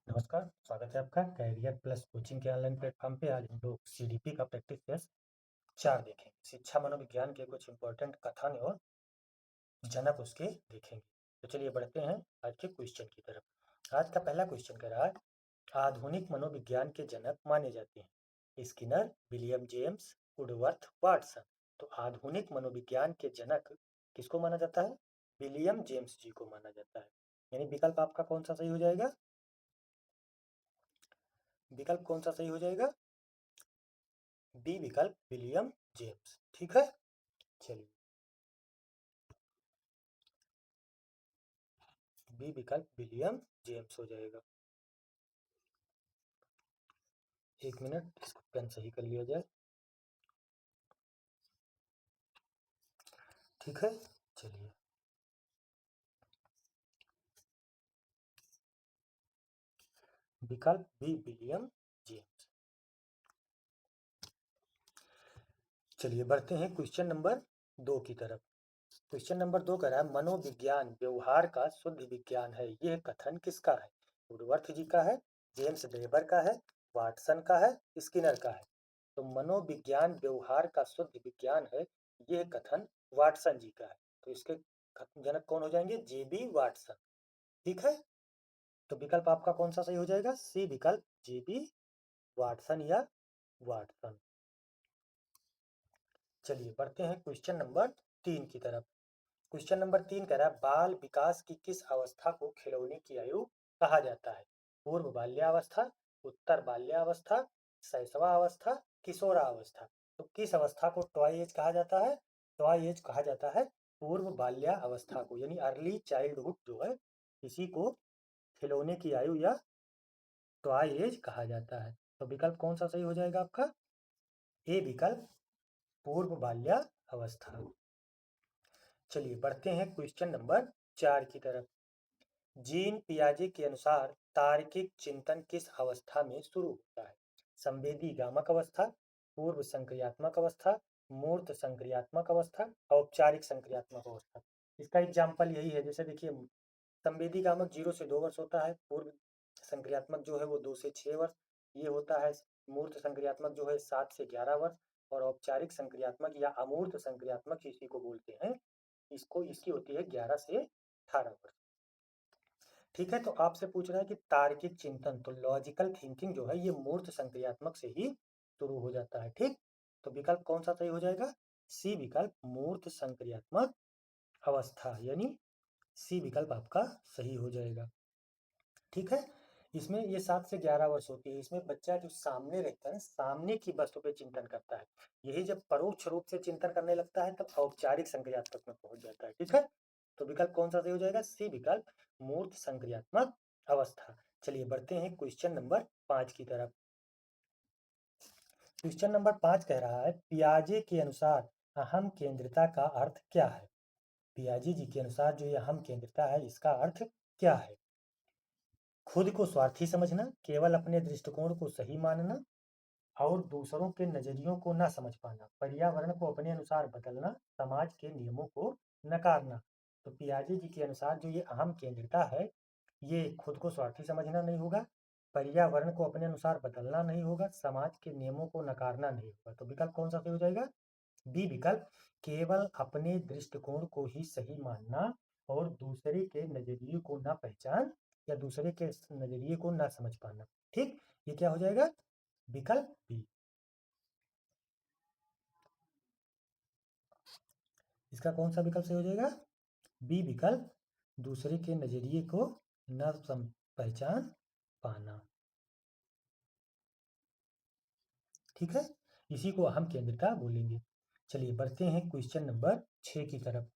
नमस्कार, स्वागत है आपका कैरियर प्लस कोचिंग के ऑनलाइन प्लेटफॉर्म पे। आज हम लोग सीडीपी का प्रैक्टिस टेस्ट 4 देखेंगे। शिक्षा मनोविज्ञान के कुछ इंपॉर्टेंट कथन और जनक उसके देखेंगे। तो चलिए बढ़ते हैं आज के क्वेश्चन की तरफ। आज का पहला क्वेश्चन कह रहा है, आधुनिक मनोविज्ञान के जनक माने जाते हैं Skinner, William James, Woodworth, Watson. तो आधुनिक मनोविज्ञान के जनक किसको माना जाता है? विलियम जेम्स जी को माना जाता है। यानी विकल्प आपका कौन सा सही हो जाएगा? विकल्प कौन सा सही हो जाएगा? बी विकल्प विलियम जेम्स। ठीक है, चलिए बी विकल्प विलियम जेम्स हो जाएगा। एक मिनट, इसको पेन सही कर लिया जाए। ठीक है, चलिए विकल्प बी विलियम जेम्स। चलिए बढ़ते हैं क्वेश्चन नंबर 2 की तरफ। क्वेश्चन नंबर 2 कह रहा है, मनोविज्ञान व्यवहार का शुद्ध विज्ञान है, यह कथन किसका है? वुडवर्थ जी का है, जेम्स वेबर का है, वाटसन का है, स्किनर का है। तो मनोविज्ञान व्यवहार का शुद्ध विज्ञान है, यह कथन वाटसन जी का है। तो इसके जनक कौन हो जाएंगे? जेबी वाटसन। ठीक है, तो विकल्प आपका कौन सा सही हो जाएगा? सी विकल्प जेबी वाटसन या वाटसन। चलिए बढ़ते हैं क्वेश्चन नंबर 3 की तरफ। क्वेश्चन नंबर 3 कह रहा है, बाल विकास की किस अवस्था को खिलौने की आयु कहा जाता है? पूर्व बाल्यावस्था, उत्तर बाल्यावस्था, शैशवावस्था, किशोरावस्था। तो किस अवस्था को टॉय एज कहा जाता है? टॉय एज कहा जाता है पूर्व बाल्यावस्था को, यानी अर्ली चाइल्डहुड जो है, इसी को खिलौने की आयु या टॉय एज कहा जाता है। तो विकल्प कौन सा सही हो जाएगा आपका? ए विकल्प पूर्व बाल्यावस्था। चलिए बढ़ते हैं क्वेश्चन नंबर 4 की तरफ। जीन पियाजे के अनुसार तार्किक चिंतन किस अवस्था में शुरू होता है? संवेदी गामक अवस्था, पूर्व संक्रियात्मक अवस्था, मूर्त संक्रियात्मक अवस्था, औपचारिक संक्रियात्मक अवस्था। इसका एग्जाम्पल यही है, जैसे देखिए संवेदी गामक 0 से 2 वर्ष होता है, पूर्व संक्रियात्मक जो है वो 2 से 6 वर्ष ये होता है, मूर्त संक्रियात्मक जो है 7 से 11 वर्ष, और औपचारिक संक्रियात्मक या अमूर्त संक्रियात्मक इसी को बोलते हैं, इसको इसकी होती है 11 से 18 वर्ष। ठीक है, तो आपसे पूछ रहा है कि तार्किक चिंतन, तो लॉजिकल थिंकिंग जो है ये मूर्त संक्रियात्मक से ही शुरू हो जाता है। ठीक, तो विकल्प कौन सा सही हो जाएगा? सी विकल्प मूर्त संक्रियात्मक अवस्था, यानी सी विकल्प आपका सही हो जाएगा। ठीक है, इसमें ये 7 से 11 वर्ष होती है। इसमें बच्चा जो सामने रहता है, सामने की वस्तु पे चिंतन करता है। यही जब परोक्ष रूप से चिंतन करने लगता है तब औपचारिक संक्रियात्मक में पहुंच जाता है। ठीक है, तो विकल्प कौन सा सही हो जाएगा? सी विकल्प मूर्त संक्रियात्मक अवस्था। चलिए बढ़ते हैं क्वेश्चन नंबर 5 की तरफ। क्वेश्चन नंबर 5 कह रहा है, पियाजे के अनुसार अहम केंद्रिता का अर्थ क्या है? पियाजे जी के अनुसार जो ये अहम केंद्रिता है, इसका अर्थ क्या है? खुद को स्वार्थी समझना, केवल अपने दृष्टिकोण को सही मानना, और दूसरों के नजरियों को ना समझ पाना, पर्यावरण को अपने अनुसार बदलना, समाज के नियमों को नकारना। तो पियाजे जी के अनुसार जो ये अहम केंद्रिता है, ये खुद को स्वार्थी समझना नहीं होगा, पर्यावरण को अपने अनुसार बदलना नहीं होगा, समाज के नियमों को नकारना नहीं होगा। तो विकल्प कौन सा सही हो जाएगा? बी विकल्प केवल अपने दृष्टिकोण को ही सही मानना और दूसरे के नजरिए को ना पहचान या दूसरे के नजरिए को ना समझ पाना। ठीक, ये क्या हो जाएगा? विकल्प बी। इसका कौन सा विकल्प सही हो जाएगा? बी विकल्प दूसरे के नजरिए को न पहचान पाना। ठीक है, इसी को अहम केंद्रिता बोलेंगे। चलिए बढ़ते हैं क्वेश्चन नंबर 6 की तरफ।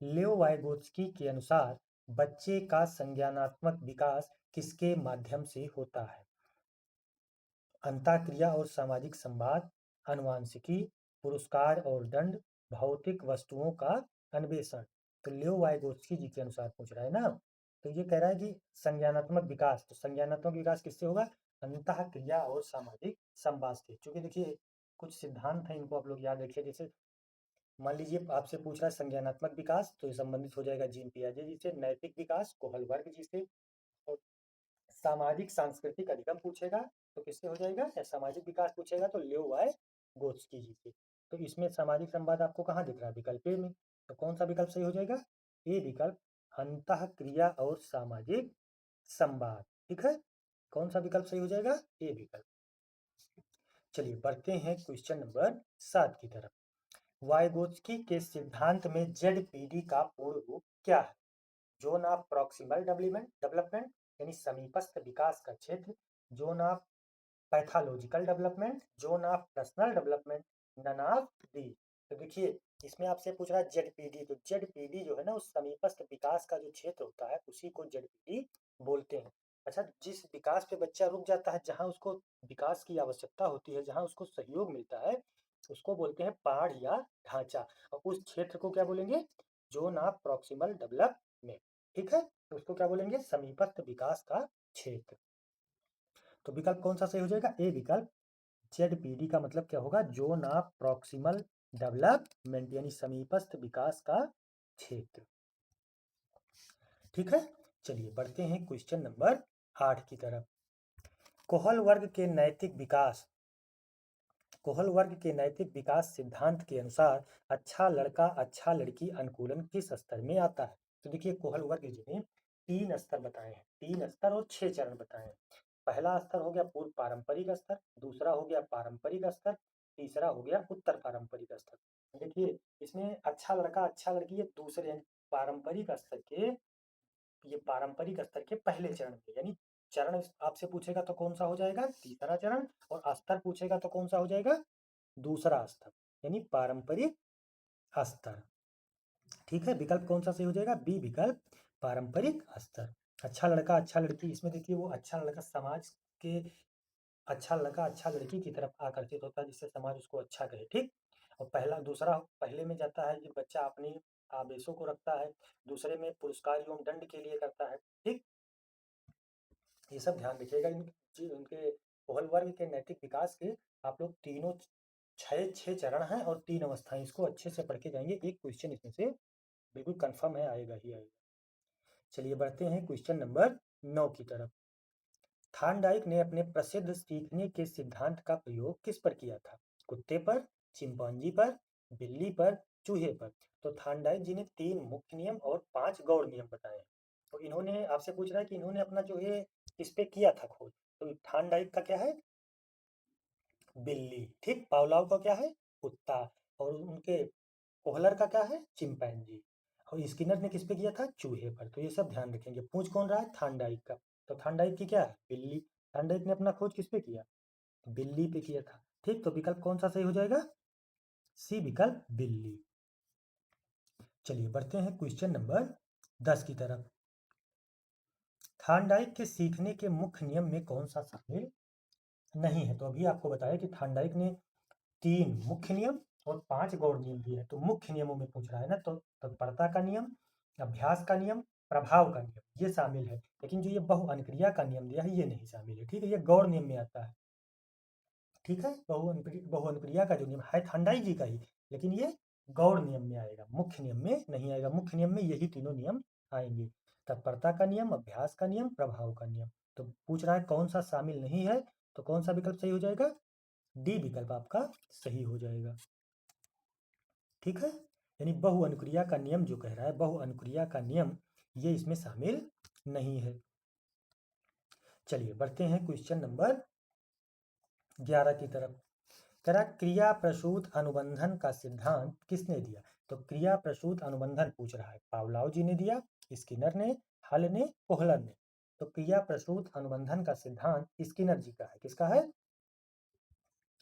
लियो वाइगोत्स्की के अनुसार बच्चे का संज्ञानात्मक विकास किसके माध्यम से होता है? अंतःक्रिया और सामाजिक संवाद, अनुवांशिकी, पुरस्कार और दंड, भौतिक वस्तुओं का अन्वेषण। तो लियो वाइगोत्स्की जी के अनुसार पूछ रहा है ना, तो ये कह रहा है कि संज्ञानात्मक विकास, तो संज्ञानात्मक विकास किससे होगा? अंतःक्रिया और सामाजिक संवाद से। क्योंकि देखिए कुछ सिद्धांत हैं, इनको आप लोग याद रखिए। जैसे मान लीजिए आपसे पूछ रहा है संज्ञानात्मक विकास, तो ये संबंधित हो जाएगा जीन पियाजे जी से। नैतिक विकास कोहलबर्ग जी से, और सामाजिक सांस्कृतिक अधिगम पूछेगा तो किससे हो जाएगा, या सामाजिक विकास पूछेगा तो लियो गोत्स्की जी से। तो इसमें सामाजिक संवाद आपको कहाँ दिख रहा है, विकल्प ए में। तो कौन सा विकल्प सही हो जाएगा, ए विकल्प, अंतः क्रिया और सामाजिक संवाद। ठीक है, कौन सा विकल्प सही हो जाएगा, ए विकल्प। चलिए बढ़ते हैं क्वेश्चन नंबर 7 की तरफ। वाइगोत्स्की के सिद्धांत में जेडपीडी का पूर्ण रूप क्या है। Zone of proximal development development यानी समीपस्थ विकास का क्षेत्र, zone of pathological development, zone of personal development, none of the. तो देखिए इसमें आपसे पूछ रहा है जेडपीडी, तो जेडपीडी जो है ना, उस समीपस्थ विकास का जो क्षेत्र होता है उसी को जेडपीडी बोलते हैं। अच्छा, जिस विकास पे बच्चा रुक जाता है, जहाँ उसको विकास की आवश्यकता होती है, जहाँ उसको सहयोग मिलता है, उसको बोलते हैं पाड़ या ढांचा, और उस क्षेत्र को क्या बोलेंगे, जोन ऑफ प्रॉक्सिमल डेवलपमेंट। ठीक है, तो उसको क्या बोलेंगे, समीपस्थ विकास का क्षेत्र। तो विकल्प कौन सा सही हो जाएगा, ए विकल्प। जेडपीडी का मतलब क्या होगा, जोन ऑफ प्रॉक्सिमल डेवलपमेंट यानी समीपस्थ विकास का क्षेत्र। ठीक है, चलिए बढ़ते हैं क्वेश्चन नंबर 8 की तरफ। कोहल वर्ग के नैतिक विकास, कोहल वर्ग के नैतिक विकास सिद्धांत के अनुसार अच्छा लड़का अच्छा लड़की अनुकूलन किस स्तर में आता है। तो देखिए कोहल वर्ग जी ने 3 स्तर बताए हैं, 3 स्तर और 6 चरण बताए हैं। पहला स्तर हो गया पूर्व पारंपरिक स्तर, दूसरा हो गया पारंपरिक स्तर, तीसरा हो गया उत्तर पारंपरिक स्तर। देखिए इसमें अच्छा लड़का अच्छा लड़की ये दूसरे पारंपरिक स्तर के, ये पारंपरिक स्तर के पहले चरण में, यानी चरण आपसे पूछेगा तो कौन सा हो जाएगा, तीसरा चरण, और स्तर पूछेगा तो कौन सा हो जाएगा, दूसरा स्तर, यानी पारंपरिक स्तर। ठीक है, विकल्प कौन सा सही हो जाएगा, बी विकल्प, पारंपरिक स्तर। अच्छा लड़का अच्छा लड़की, इसमें देखिए वो अच्छा लड़का समाज के, अच्छा लड़का अच्छा लड़की की तरफ आकर्षित होता है, जिससे समाज उसको अच्छा कहे। ठीक, और पहला दूसरा पहले में जाता है कि बच्चा अपनी आवेशों को रखता है, दूसरे में पुरस्कार एवं दंड के लिए करता है। ठीक, ये सब ध्यान रखिएगा उनके कोहल वर्ग के नैतिक विकास के। आप लोग तीनों छह छह चरण हैं और 3 अवस्थाएं, इसको अच्छे से पढ़ के जाएंगे, एक क्वेश्चन इसमें से बिल्कुल कंफर्म है, आएगा ही आएगा। चलिए बढ़ते हैं क्वेश्चन नंबर 9 की तरफ। थार्नडाइक ने अपने प्रसिद्ध सीखने के सिद्धांत का प्रयोग किस पर किया था, कुत्ते पर, चिंपांजी पर, बिल्ली पर, चूहे पर। तो थार्नडाइक जी ने 3 मुख्य नियम और 5 गौड़ नियम बताए हैं। तो इन्होंने आपसे पूछ रहा है कि इन्होंने अपना जो है किस पे किया था खोज। तो थार्नडाइक का क्या है, बिल्ली। ठीक, पावलाव का क्या है, कुत्ता, और उनके कोहलर का क्या है, चिंपैंजी, और स्किनर ने किस पे किया था, चूहे पर। तो ये सब ध्यान रखेंगे, पूछ कौन रहा है, थार्नडाइक का। तो थार्नडाइक की क्या है, बिल्ली। थार्नडाइक ने अपना खोज किस पे किया, बिल्ली पे किया था। ठीक, तो विकल्प कौन सा सही हो जाएगा, सी विकल्प, बिल्ली। चलिए बढ़ते हैं क्वेश्चन नंबर 10 की तरफ। थार्नडाइक के सीखने के मुख्य नियम में कौन सा शामिल नहीं है। तो अभी आपको बताया कि थार्नडाइक ने 3 मुख्य नियम और 5 गौड़ नियम दिए हैं। तो मुख्य नियमों में पूछ रहा है ना, तो तत्परता का नियम, अभ्यास का नियम, प्रभाव का नियम, ये शामिल है। लेकिन जो ये बहु अनुक्रिया का नियम दिया है ये नहीं शामिल है। ठीक है, ये गौड़ नियम में आता है। ठीक है, बहु अनुक्रिया का जो नियम है थार्नडाइक जी का ही, लेकिन ये गौड़ नियम में आएगा, मुख्य नियम में नहीं आएगा। मुख्य नियम में यही तीनों नियम आएंगे, तत्परता का नियम, अभ्यास का नियम, प्रभाव का नियम। तो पूछ रहा है कौन सा शामिल नहीं है, तो कौन सा विकल्प सही हो जाएगा, डी विकल्प आपका सही हो जाएगा। ठीक है, यानी बहु अनुक्रिया का नियम जो कह रहा है, बहु अनुक्रिया का नियम ये इसमें शामिल नहीं है। चलिए बढ़ते हैं क्वेश्चन नंबर 11 की तरफ। कह रहा क्रिया प्रसूत अनुबंधन का सिद्धांत किसने दिया। तो क्रिया प्रसूत अनुबंधन पूछ रहा है, पावलाव जी ने दिया, स्किनर ने, हल ने, कोहलर ने। तो क्रिया प्रसूत अनुबंधन का सिद्धांत स्किनर जी का है। किसका है,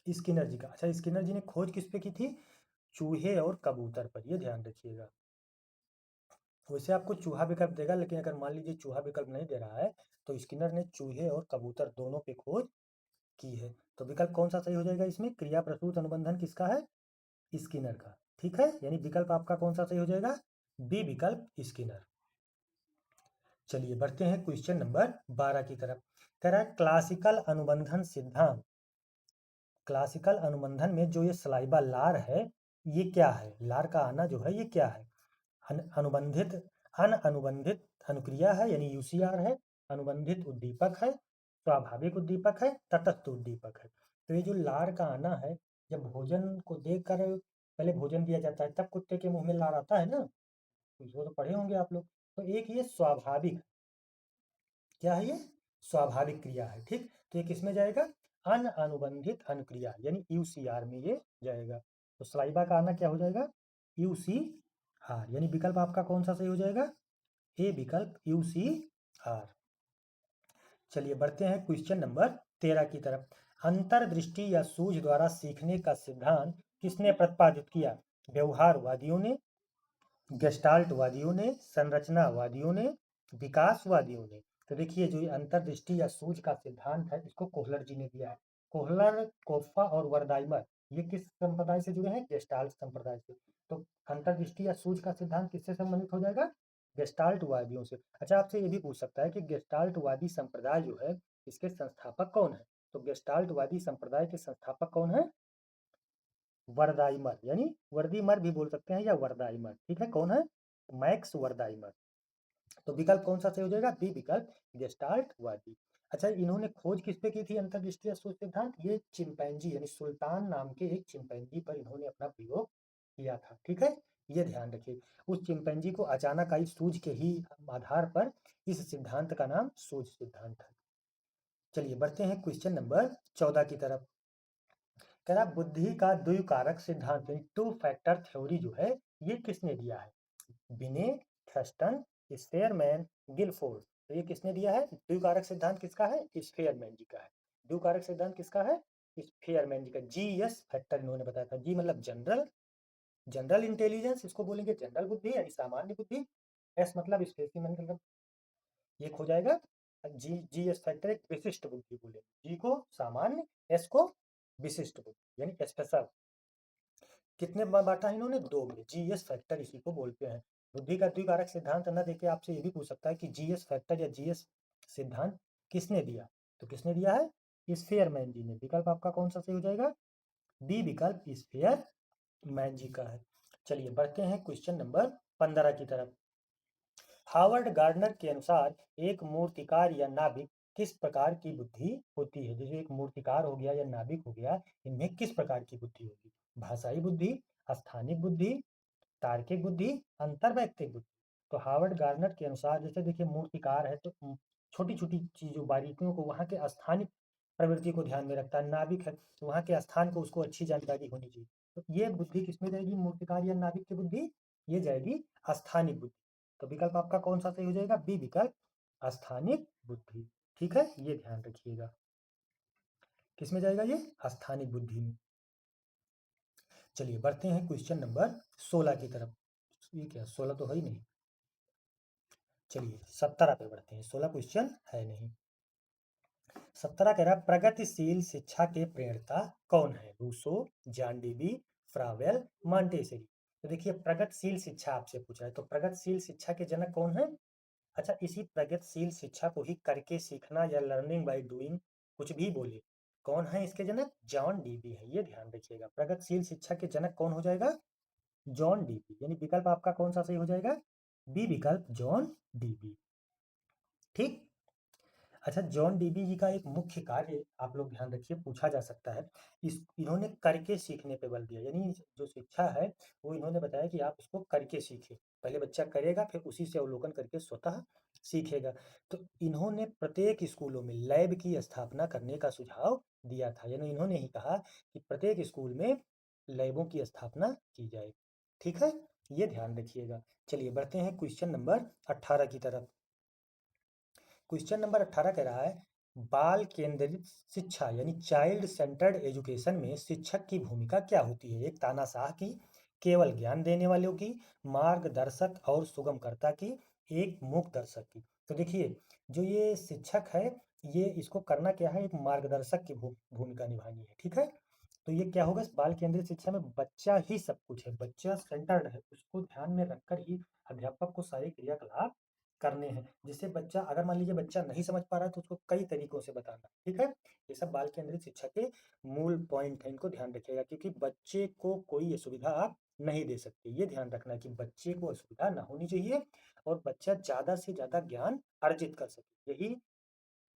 स्किनर जी का। अच्छा, स्किनर जी ने खोज किस पे की थी, चूहे और कबूतर पर, ये ध्यान रखिएगा। वैसे आपको चूहा विकल्प देगा, लेकिन अगर मान लीजिए चूहा विकल्प नहीं दे रहा है तो स्किनर ने चूहे और कबूतर दोनों पे खोज की है। तो विकल्प कौन सा सही हो जाएगा इसमें, क्रिया प्रसूत अनुबंधन किसका है, स्किनर का। ठीक है, यानी विकल्प आपका कौन सा सही हो जाएगा, बी विकल्प, स्किनर। चलिए बढ़ते हैं क्वेश्चन नंबर 12 की तरफ। कह रहा है क्लासिकल अनुबंधन सिद्धांत, क्लासिकल अनुबंधन में जो ये सलाइबा लार है ये क्या है, लार का आना जो है ये क्या है, अनुबंधित, अन अनुबंधित अनुक्रिया है यानी यूसीआर है, अनुबंधित उद्दीपक है, स्वाभाविक उद्दीपक है, तटस्थ उद्दीपक है। तो ये जो लार का आना है, जब भोजन को देखकर पहले भोजन दिया जाता है तब कुत्ते के मुंह में लार आता है ना, वो तो पढ़े होंगे आप लोग। तो एक ये स्वाभाविक, क्या है ये, स्वाभाविक क्रिया है। ठीक, तो ये किसमें जाएगा, अनुबंधित अनुक्रिया यानी यूसीआर में ये जाएगा। तो सलाइवा का आना क्या हो जाएगा, यूसीआर, यानी विकल्प आपका कौन सा सही हो जाएगा, ए विकल्प यूसीआर। चलिए बढ़ते हैं क्वेश्चन नंबर 13 की तरफ। अंतर्दृष्टि या सूझ द्वारा सीखने का सिद्धांत किसने प्रतिपादित किया, व्यवहारवादियों ने, गेस्टाल्टवादियों ने, संरचनावादियों ने, विकासवादियों ने। तो देखिए जो ये अंतर्दृष्टि या सूझ का सिद्धांत है इसको कोहलर जी ने दिया है। कोहलर, कोफ्फा और वर्दाइमर ये किस संप्रदाय से जुड़े हैं, गेस्टाल्ट संप्रदाय से। तो अंतर्दृष्टि या सूझ का सिद्धांत किससे संबंधित हो जाएगा, गेस्टाल्टवादियों से। अच्छा आपसे ये भी पूछ सकता है कि गेस्टाल्टवादी संप्रदाय जो है इसके संस्थापक कौन है। तो गेस्टाल्टवादी संप्रदाय के संस्थापक कौन है, वर्दाइमर, यानी वर्दीमर भी बोल सकते हैं या वर्दाइमर। ठीक है, कौन है, मैक्स वर्दाइमर। तो विकल्प कौन सा सही हो जाएगा, बी विकल्प गेस्टाल्टवादी। अच्छा इन्होंने खोज किस पे की थी अंतर्दृष्टि सूझ सिद्धांत, ये चिंपैंजी यानी सुल्तान नाम के एक चिंपैंजी पर इन्होंने अपना प्रयोग किया था। ठीक है, ये ध्यान रखिए, उस चिंपैंजी को अचानक आई सूझ के ही आधार पर इस सिद्धांत का नाम सूझ सिद्धांत है। चलिए बढ़ते हैं क्वेश्चन नंबर 14 की तरफ। कह रहा बुद्धि का द्विकारक सिद्धांत टू फैक्टर थ्योरी जो है ये किसने दिया है, बिने, थर्स्टन, स्पेयरमैन, गिलफोर्ड। तो ये किसने दिया है, द्विकारक सिद्धांत किसका है, स्पेयरमैन जी का है। द्विकारक सिद्धांत किसका है, स्पेयरमैन जी का। जीएस फैक्टर इन्होंने बताया था, जी मतलब जनरल, जनरल इंटेलिजेंस इसको बोलेंगे, जनरल बुद्धि यानी सामान्य बुद्धि। एस मतलब स्पेसिमेन, मतलब ये हो जाएगा जी, जीएस फैक्टर एक विशिष्ट बुद्धि बोले, जी को सामान्य, एस को विशिष्ट बुद्धि यानी स्पेशल। कितने बांटा है इन्होंने, दो में, जीएस फैक्टर इसी को बोलते हैं। बुद्धि का द्विकारक सिद्धांत न देके आपसे ये भी पूछ सकता है कि जीएस फैक्टर या जीएस सिद्धांत किसने दिया। तो किसने दिया है, स्फेयरमैन जी ने। विकल्प आपका कौन सा सही हो जाएगा, बी विकल्प स्फेयरमैन जी का है। चलिए बढ़ते हैं क्वेश्चन नंबर 15 की तरफ। हावर्ड गार्डनर के अनुसार एक मूर्तिकार या नाभिक किस प्रकार की बुद्धि होती है। जैसे एक मूर्तिकार हो गया या नाभिक हो गया, इनमें किस प्रकार की बुद्धि होगी, भाषाई बुद्धि, स्थानिक बुद्धि, तार्किक बुद्धि, अंतर्वैयक्तिक बुद्धि। तो हावर्ड गार्नर के अनुसार जैसे देखिए मूर्तिकार है तो छोटी छोटी चीजों बारीकियों को, वहाँ के स्थानिक प्रवृत्ति को ध्यान में रखता है। नाभिक है तो वहाँ के स्थान को उसको अच्छी जानकारी होनी चाहिए। तो ये बुद्धि किसमें जाएगी, मूर्तिकार या नाभिक की बुद्धि, ये जाएगी स्थानिक बुद्धि। तो विकल्प आपका कौन सा सही हो जाएगा, बी विकल्प स्थानिक बुद्धि। ठीक है, ये ध्यान रखिएगा, किसमें जाएगा ये, स्थानिक बुद्धि में। चलिए बढ़ते हैं क्वेश्चन नंबर 16 की तरफ। ये क्या, 16 तो है ही नहीं, चलिए 17 पे बढ़ते हैं, 16 क्वेश्चन है नहीं। 17 कह रहा प्रगतिशील शिक्षा के प्रेरणता कौन है, रूसो, जॉन डीबी, फ्रावेल, मॉन्टेसरी। तो देखिए प्रगतिशील शिक्षा आपसे पूछा है, तो प्रगतिशील शिक्षा के जनक कौन है। अच्छा इसी प्रगतिशील शिक्षा को ही करके सीखना या लर्निंग बाय डूइंग कुछ भी बोले, कौन है इसके जनक, जॉन डीबी है। ये ध्यान रखिएगा, प्रगतिशील शिक्षा के जनक कौन हो जाएगा, जॉन डीबी। यानी विकल्प आपका कौन सा सही हो जाएगा, बी विकल्प जॉन डीबी। ठीक, अच्छा जॉन डीबी जी का एक मुख्य कार्य आप लोग ध्यान रखिए, पूछा जा सकता है, इस इन्होंने करके सीखने पे बल दिया। यानी जो शिक्षा है वो इन्होंने बताया कि आप इसको करके सीखें, पहले बच्चा करेगा फिर उसी से अवलोकन करके स्वतः सीखेगा। तो इन्होंने प्रत्येक स्कूलों में लैब की स्थापना करने का सुझाव दिया था, यानी इन्होंने ही कहा कि प्रत्येक स्कूल में लैबों की स्थापना की जाए। ठीक है, ये ध्यान रखिएगा। चलिए बढ़ते हैं क्वेश्चन नंबर 18 की तरफ। क्वेश्चन नंबर 18 कह रहा है बाल केंद्रित शिक्षा यानी चाइल्ड सेंटर्ड एजुकेशन में शिक्षक की भूमिका क्या होती है, एक तानाशाह की, केवल ज्ञान देने वालों की, मार्गदर्शक और सुगमकर्ता की, एक मूक दर्शक की। तो देखिए जो ये शिक्षक है ये इसको करना क्या है, एक मार्गदर्शक की भूमिका निभानी है। ठीक है, तो ये क्या होगा, बाल केंद्रित शिक्षा में बच्चा ही सब कुछ है, बच्चा सेंटर्ड है, उसको ध्यान में रखकर ही अध्यापक को सारे क्रियाकलाप करने हैं, जिससे बच्चा, अगर मान लीजिए बच्चा नहीं समझ पा रहा है तो उसको कई तरीकों से बताना। ठीक है, ये सब बाल केंद्रित शिक्षा के मूल पॉइंट है, इनको ध्यान रखिएगा, क्योंकि बच्चे को कोई असुविधा आप नहीं दे सकते। ये ध्यान रखना कि बच्चे को असुविधा ना होनी चाहिए और बच्चा ज़्यादा से ज़्यादा ज्ञान अर्जित कर सके। यही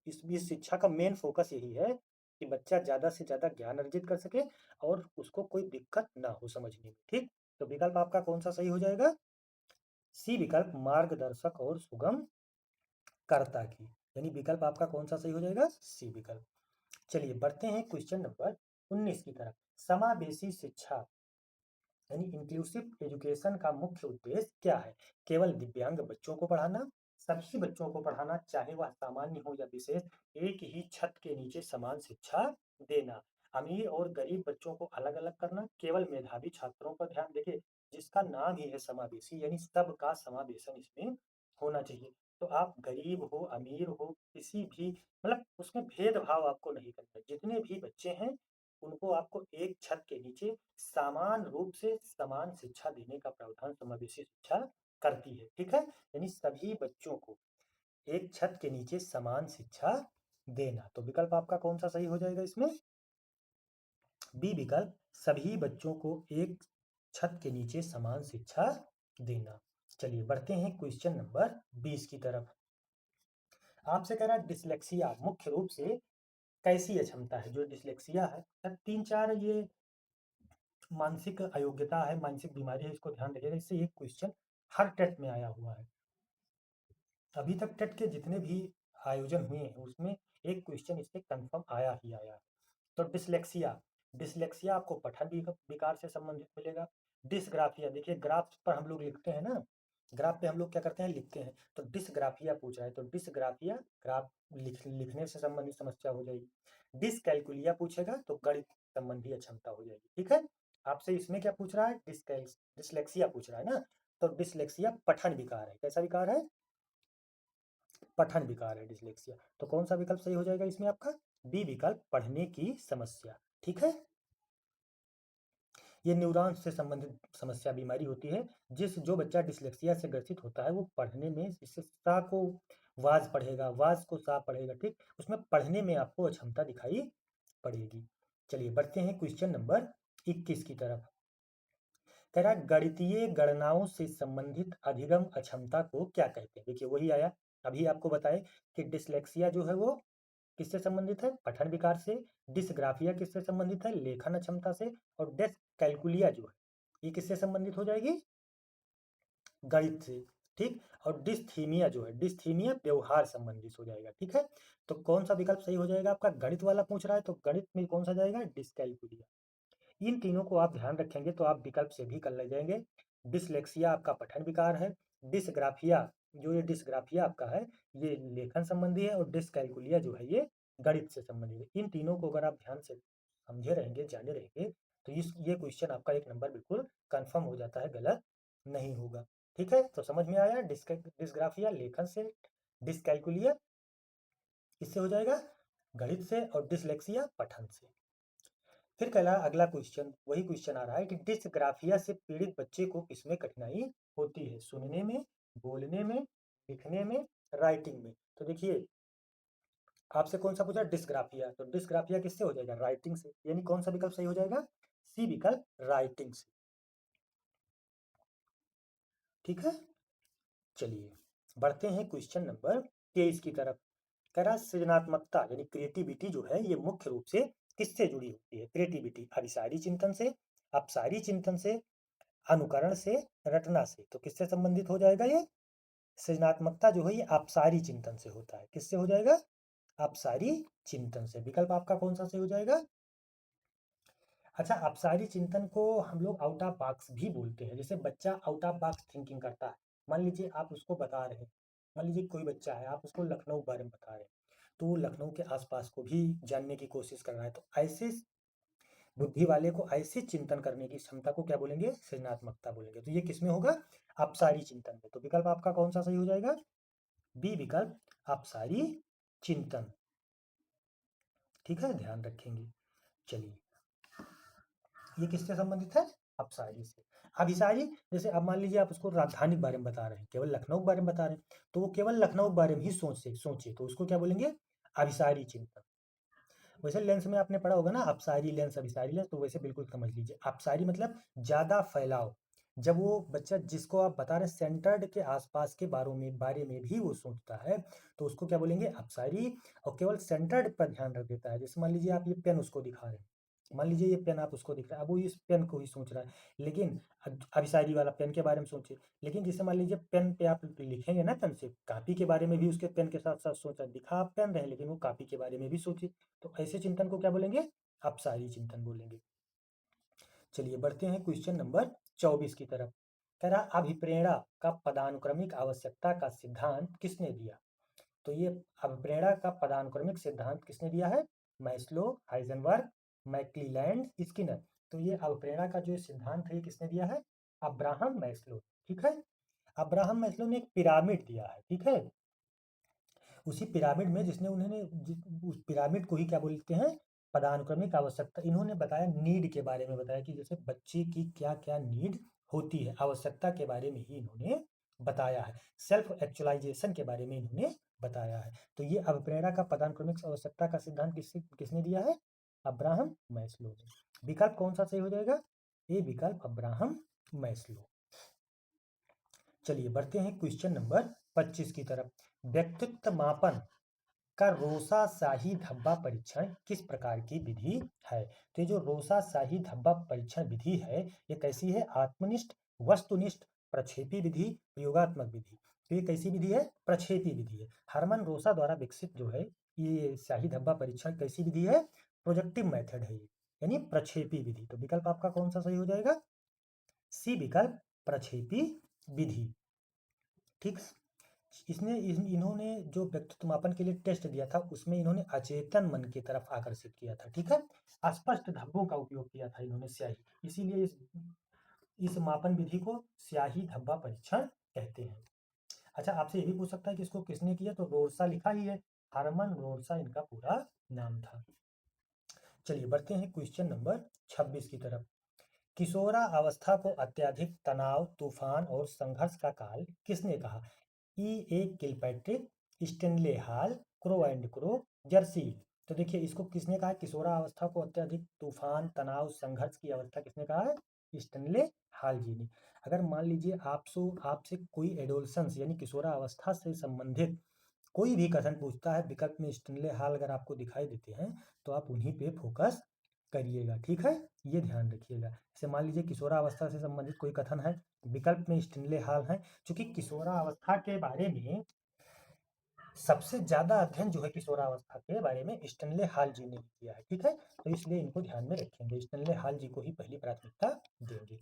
इस शिक्षा का मेन फोकस यही है कि बच्चा ज़्यादा से ज़्यादा ज्ञान अर्जित कर सके और उसको कोई दिक्कत ना हो समझने में। ठीक, तो विकल्प आपका कौन सा सही हो जाएगा? सी विकल्प, मार्गदर्शक और सुगम कर्ता की, यानी विकल्प आपका कौन सा सही हो जाएगा? सी विकल्प। चलिए बढ़ते हैं क्वेश्चन नंबर 19 की तरफ। समावेशी शिक्षा यानी इंक्लूसिव एजुकेशन का मुख्य उद्देश्य क्या है? केवल दिव्यांग बच्चों को पढ़ाना, सभी बच्चों को पढ़ाना, चाहे वह सामान्य हो या विशेष, एक ही छत के नीचे समान शिक्षा देना, अमीर और गरीब बच्चों को अलग अलग करना, केवल मेधावी छात्रों पर ध्यान। देखिए, जिसका नाम ही है समावेशी, यानी सबका समावेशन इसमें होना चाहिए। तो आप गरीब हो, अमीर हो, किसी भी मतलब उसमें भेदभाव आपको नहीं करना है। जितने भी बच्चे हैं उनको आपको एक छत के नीचे समान रूप से समान शिक्षा देने का प्रावधान समावेशी शिक्षा करती है। ठीक है, यानी सभी बच्चों को एक छत के नीचे समान शिक्षा देना। तो विकल्प आपका कौन सा सही हो जाएगा इसमें? बी विकल्प, सभी बच्चों को एक छत के नीचे समान शिक्षा देना। चलिए बढ़ते हैं क्वेश्चन नंबर 20 की तरफ। आपसे कह रहा है डिसलेक्सिया मुख्य रूप से कैसी अक्षमता है? जो डिसलेक्सिया है, तीन चार ये मानसिक अयोग्यता है, मानसिक बीमारी है, इसको ध्यान रखिएगा। इससे एक क्वेश्चन हर टेट में आया हुआ है। अभी तक टेट के जितने भी आयोजन हुए हैं उसमें एक क्वेश्चन इससे कंफर्म आया ही आया है। तो डिसलेक्सिया, डिसलेक्सिया आपको पठन विकार से संबंधित मिलेगा। डिसग्राफिया, देखिए ग्राफ पर हम लोग लिखते हैं ना, ग्राफ पे हम लोग क्या करते हैं, लिखते हैं। तो डिसग्राफिया पूछ रहा है, तो डिसग्राफिया ग्राफ लिखने से संबंधित समस्या हो जाएगी। डिसकैलकुलिया पूछेगा तो गणित संबंधी अक्षमता हो जाएगी। ठीक है, आपसे इसमें क्या पूछ रहा है? डिसलेक्सिया पूछ रहा है ना, तो डिसलेक्सिया पठन विकार है। कैसा विकार है? पठन विकार है डिसलेक्सिया। तो कौन सा विकल्प सही हो जाएगा इसमें आपका? बी विकल्प, पढ़ने की समस्या। ठीक है, ये न्यूरॉन से संबंधित समस्या बीमारी होती है। जो बच्चा डिसलेक्सिया से ग्रसित होता है वो पढ़ने में, इससे सा को वाज पढ़ेगा, वाज को सा पढ़ेगा। ठीक, उसमें पढ़ने में आपको अक्षमता दिखाई पड़ेगी। चलिए बढ़ते हैं क्वेश्चन नंबर 21 की तरफ। कह रहा है गणितीय गणनाओं से संबंधित अधिगम अक्षमता को क्या कहते हैं? देखिए वही आया, अभी आपको बताए कि डिसलेक्सिया जो है वो किससे संबंधित है? पठन विकार से। डिसग्राफिया किससे संबंधित है? लेखन अक्षमता से। और डिसकैलकुलिया जो है ये किससे संबंधित हो जाएगी? गणित से। ठीक, और डिस्थीमिया जो है, डिस्थीमिया व्यवहार संबंधित हो जाएगा। ठीक है, तो कौन सा विकल्प सही हो जाएगा आपका? गणित वाला पूछ रहा है तो गणित में कौन सा जाएगा? डिसकैलकुलिया। इन तीनों को आप ध्यान रखेंगे तो आप विकल्प से भी कर ले जाएंगे। डिसलेक्सिया आपका पठन विकार है, डिसग्राफिया जो ये डिसग्राफिया आपका है ये लेखन संबंधी है, और डिसकैलकुलिया जो है ये गणित से संबंधित है। इन तीनों को अगर आप ध्यान से समझे रहेंगे, जाने रहेंगे, तो ये क्वेश्चन आपका एक नंबर बिल्कुल कंफर्म हो जाता है, गलत नहीं होगा। ठीक है, तो समझ में आया? डिसग्राफिया लेखन से, डिसकैलकुलिया किससे हो जाएगा? गणित से, और डिसलेक्सिया पठन से। फिर कहला अगला क्वेश्चन, वही क्वेश्चन आ रहा है कि डिसग्राफिया से पीड़ित बच्चे को किसमें कठिनाई होती है? सुनने में, बोलने में, लिखने में, राइटिंग में। तो देखिए आपसे कौन सा पूछा? डिसग्राफिया, तो डिसग्राफिया किससे हो जाएगा? राइटिंग से, यानी कौन सा विकल्प सही हो जाएगा? सी विकल्प, राइटिंग से। ठीक है, चलिए बढ़ते हैं क्वेश्चन नंबर 23 की तरफ। कह रहा सृजनात्मकता यानी क्रिएटिविटी जो है ये मुख्य रूप से किससे जुड़ी होती है? क्रिएटिविटी अभिसारी चिंतन से, अपसारी चिंतन से, अनुकरण से, रटना से। तो किससे संबंधित हो जाएगा ये? सृजनात्मकता जो है ये अपसारी चिंतन से होता है। किससे हो जाएगा? अपसारी चिंतन से। विकल्प आपका कौन सा सही हो जाएगा? अच्छा, अपसारी चिंतन को हम लोग आउट ऑफ बॉक्स भी बोलते हैं। जैसे बच्चा आउट ऑफ बॉक्स थिंकिंग करता है। मान लीजिए आप उसको बता रहे हैं, मान लीजिए कोई बच्चा है, आप उसको लखनऊ के बारे में बता रहे हैं, तो वो लखनऊ के आसपास को भी जानने की कोशिश कर रहा है। तो ऐसे बुद्धि वाले को ऐसे चिंतन करने की क्षमता को क्या बोलेंगे? सृजनात्मकता बोलेंगे। तो ये किसमें होगा? अपसारी चिंतन में। तो विकल्प आपका कौन सा सही हो जाएगा? बी विकल्प, अपसारी चिंतन। ठीक है, ध्यान रखेंगे। चलिए, ये किससे संबंधित है? अपसारी से। अभिसारी, जैसे अब मान लीजिए आप उसको राजधानी के बारे में बता रहे हैं, केवल लखनऊ के बारे में बता रहे हैं, तो वो केवल लखनऊ के बारे में ही सोचे, तो उसको क्या बोलेंगे? अभिसारी चिंतन। वैसे लेंस में आपने पढ़ा होगा ना, अपसारी लेंस अभिसारी लेंस, तो वैसे बिल्कुल समझ लीजिए। अपसारी मतलब ज्यादा फैलाव, जब वो बच्चा जिसको आप बता रहे सेंटर्ड के आसपास के बारे में भी वो सोचता है, तो उसको क्या बोलेंगे, अपसारी। और केवल सेंटर्ड पर ध्यान रख देता है। जैसे मान लीजिए आप ये पेन उसको दिखा रहे हैं, मान लीजिए ये पेन आप उसको दिख रहा है, अब वो इस पेन को ही सोच रहा है, लेकिन अभिसारी वाला पेन के बारे में सोचे। लेकिन जैसे मान लीजिए पेन पे आप लिखेंगे ना पेन से, कॉपी के बारे में भी उसके पेन के साथ साथ सोचा, दिखा आप पेन रहे लेकिन वो कॉपी के बारे में भी सोचे। तो ऐसे चिंतन को क्या बोलेंगे, अपसारी चिंतन बोलेंगे। चलिए बढ़ते हैं क्वेश्चन नंबर 24 की तरफ। कह रहा अभिप्रेरणा का पदानुक्रमिक आवश्यकता का सिद्धांत किसने दिया। तो ये अभिप्रेरणा का पदानुक्रमिक सिद्धांत किसने दिया है, मैस्लो, हाइजेनबर्ग, मैक्लीलैंड, स्किनर। तो ये अभिप्रेरणा का जो सिद्धांत है ये किसने दिया है, अब्राहम मैस्लो। ठीक है, अब्राहम मैस्लो ने एक पिरामिड दिया है। ठीक है, उसी पिरामिड में जिसने उन्होंने उस पिरामिड को ही क्या बोलते हैं, पदानुक्रमिक आवश्यकता। इन्होंने बताया नीड के बारे में, बताया कि जैसे बच्चे की क्या क्या नीड होती है, आवश्यकता के बारे में ही इन्होंने बताया है। सेल्फ एक्चुअलाइजेशन के बारे में इन्होंने बताया है। तो ये अभिप्रेरणा का पदानुक्रमिक आवश्यकता का सिद्धांत किसने दिया है, अब्राहम मैस्लो ने। विकल्प कौन सा सही हो जाएगा, ए विकल्प अब्राहम मैस्लो। चलिए बढ़ते हैं क्वेश्चन नंबर 25 की तरफ। व्यक्तित्व मापन का रोसा शाही धब्बा परीक्षण किस प्रकार की विधि है। तो ये जो रोसा शाही धब्बा परीक्षण विधि है ये कैसी है, आत्मनिष्ठ, वस्तुनिष्ठ, प्रक्षेपी विधि, प्रयोगात्मक विधि। तो ये कैसी विधि है, प्रक्षेपी विधि है। हरमन रोसा द्वारा विकसित जो है ये शाही धब्बा परीक्षण कैसी विधि है, प्रोजेक्टिव मेथड है ये, यानी प्रक्षेपी विधि। तो विकल्प आपका कौन सा सही हो जाएगा, सी विकल्प, प्रक्षेपी विधि। ठीक है, इन्होंने जो व्यक्तित्व मापन के लिए टेस्ट दिया था उसमें इन्होंने अचेतन मन की तरफ आकर्षित किया था। ठीक है, अस्पष्ट धब्बों का उपयोग किया था इन्होंने, स्याही, इसीलिए इस मापन विधि को स्याही धब्बा परीक्षण कहते हैं। अच्छा, आपसे ये भी पूछ सकता है कि इसको किसने किया, तो रोरसा लिखा ही है, हरमन रोरसा इनका पूरा नाम था। चलिए बढ़ते हैं क्वेश्चन नंबर 26 की तरफ। किशोरा अवस्था को अत्यधिक तनाव, तूफान और संघर्ष का काल किसने कहा। E A Kilpatrick, Stanley Hall, Crow and Crow, Jersey. तो देखिए इसको किसने कहा है, किशोरा अवस्था को अत्यधिक तूफान, तनाव, संघर्ष की अवस्था किसने कहा है, स्टेनले हाल जी ने। अगर मान लीजिए आपसे कोई एडोलसेंस यानी किशोरा अवस्था से संबंधित कोई भी कथन पूछता है, विकल्प में स्टेनले हाल अगर आपको दिखाई देते हैं तो आप उन्हीं पे फोकस करिएगा। ठीक है, ये ध्यान रखिएगा। जैसे मान लीजिए किशोरावस्था से संबंधित कोई कथन है, विकल्प में स्टेनले हाल है, क्योंकि किशोरावस्था के बारे में सबसे ज्यादा अध्ययन जो है किशोरावस्था के बारे में स्टेनले हाल जी ने किया है। ठीक है, तो इसलिए इनको ध्यान में रखेंगे, स्टेनले हाल जी को ही पहली प्राथमिकता देंगे।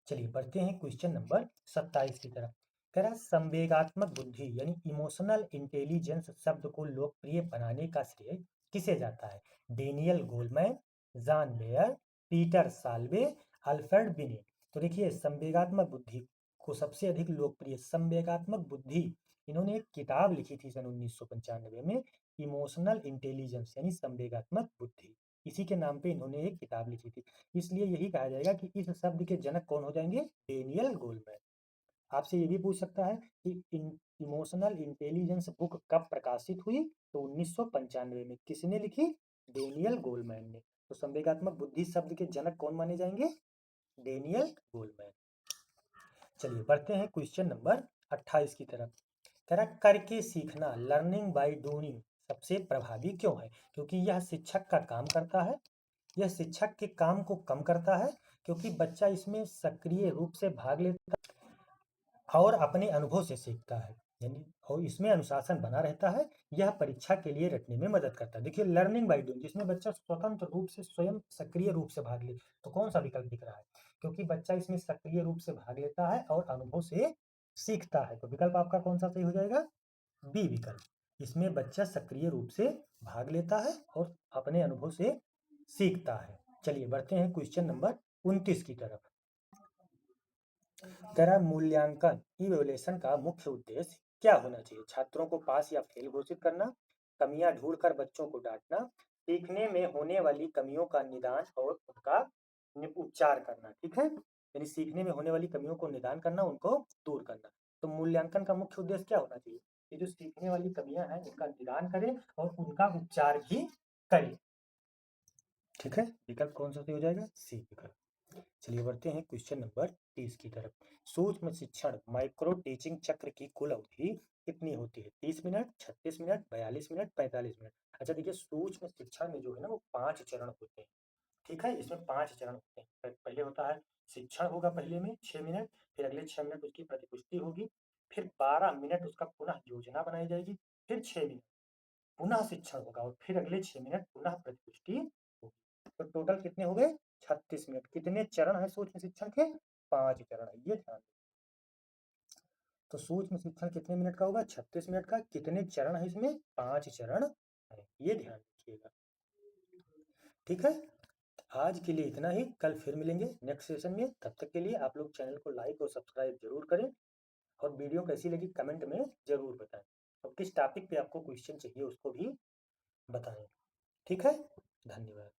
चलिए बढ़ते हैं क्वेश्चन नंबर 27 की तरफ। कह रहा है संवेगात्मक बुद्धि यानी इमोशनल इंटेलिजेंस शब्द को लोकप्रिय बनाने का श्रेय किसे जाता है, Daniel Goleman, John mayor, Peter Salve, Alfred बिने। तो देखिए संवेगात्मक बुद्धि को सबसे अधिक लोकप्रिय, संवेगात्मक बुद्धि, इन्होंने एक किताब लिखी थी सन 1995 में, इमोशनल इंटेलिजेंस यानी संवेगात्मक बुद्धि, इसी के नाम पे इन्होंने एक किताब लिखी थी। इसलिए यही कहा जाएगा कि इस शब्द के जनक कौन हो जाएंगे, डेनियल गोलमैन। आपसे ये भी पूछ सकता है कि इमोशनल इंटेलिजेंस बुक कब प्रकाशित हुई, तो 1995 में। किसने लिखी, डेनियल गोलमैन ने। तो संवेगात्मक बुद्धि शब्द के जनक कौन माने जाएंगे, डेनियल गोलमैन। चलिए बढ़ते हैं क्वेश्चन नंबर 28 की तरफ। कह रहा करके सीखना, लर्निंग बाय डूइंग सबसे प्रभावी क्यों है, क्योंकि यह शिक्षक का काम करता है, यह शिक्षक के काम को कम करता है, क्योंकि बच्चा इसमें सक्रिय रूप से भाग लेता है और अपने अनुभव से सीखता है, यानी और इसमें अनुशासन बना रहता है, यह परीक्षा के लिए रटने में मदद करता है। देखिए लर्निंग बाय डूइंग, जिसमें बच्चा स्वतंत्र रूप से स्वयं सक्रिय रूप से भाग ले, तो कौन सा विकल्प दिख रहा है, क्योंकि बच्चा इसमें सक्रिय रूप से भाग लेता है और अनुभव से सीखता है। तो विकल्प आपका कौन सा सही हो जाएगा, बी विकल्प, इसमें बच्चा सक्रिय रूप से भाग लेता है और अपने अनुभव से सीखता है। चलिए बढ़ते हैं क्वेश्चन नंबर 29 की तरफ। कह मूल्यांकन इवैल्यूएशन का मुख्य उद्देश्य क्या होना चाहिए, छात्रों को पास या फेल घोषित करना, कमियां ढूंढकर बच्चों को डांटना, सीखने में होने वाली कमियों का निदान और उनका उपचार करना। ठीक है, यानी सीखने में होने वाली कमियों को निदान करना, उनको दूर करना। तो मूल्यांकन का मुख्य उद्देश्य क्या होना चाहिए, ये जो सीखने वाली कमियां हैं उनका निदान करें और उनका उपचार भी करें। ठीक है, विकल्प कौन सा सही हो जाएगा? सी विकल्प। चलिए बढ़ते हैं क्वेश्चन नंबर 30 की तरफ। सूक्ष्म शिक्षण माइक्रो टीचिंग चक्र की कुल अवधि कितनी होती है? 30 मिनट, 36 मिनट, 42 मिनट, 45 मिनट। अच्छा देखिए, सूक्ष्म शिक्षण में जो है ना वो 5 चरण होते हैं। ठीक है, इसमें 5 चरण होते हैं। पहले होता है शिक्षण होगा पहले में 6 मिनट, फिर अगले 6 मिनट उसकी प्रतिपुष्टि होगी, फिर 12 मिनट उसका पुनः योजना बनाई जाएगी, फिर 6 मिनट पुनः शिक्षण होगा और फिर अगले 6 मिनट पुनः प्रतिपुष्टि होगी। तो टोटल कितने हो गए? 36 मिनट। कितने चरण है सूक्ष्म शिक्षण के? 5 चरण है, ये ध्यान। तो सूक्ष्म शिक्षण कितने मिनट का होगा? 36 मिनट का। कितने चरण है इसमें? 5 चरण है, ये ध्यान रखिएगा। ठीक है, आज के लिए इतना ही। कल फिर मिलेंगे नेक्स्ट सेशन में। तब तक के लिए आप लोग चैनल को लाइक और सब्सक्राइब जरूर करें और वीडियो कैसी लगी कमेंट में जरूर बताएं और किस टॉपिक पे आपको क्वेश्चन चाहिए उसको भी बताएं। ठीक है, धन्यवाद।